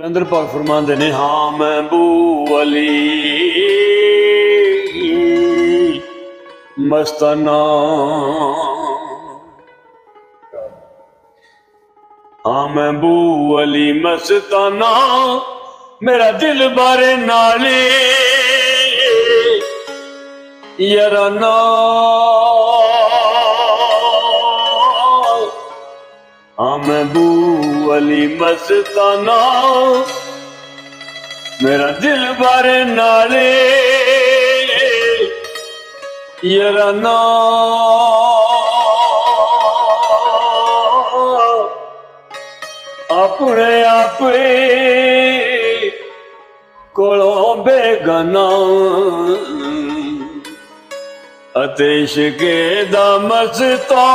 ਕਲੰਦਰ ਪਾਕ ਫਰਮਾਉਂਦੇ ਨੇ, ਹਾਂ ਮਹਿਬੂਬ ਅਲੀ ਮਸਤਾਨਾ, ਹਾਂ ਮਹਿਬੂਬ ਅਲੀ ਮਸਤਾਨਾ, ਮੇਰਾ ਦਿਲ ਬਾਰੇ ਨਾਲੇ ਯਾਰਾਨਾ, ਹਾਂ ਮਹਿਬੂਬ ਅਲੀ ਮਸਤਾਨਾ, मेरा दिल बारे नाले याराना, अपने आपे कोलों बेगाना अते इश्के दा मस्ताना।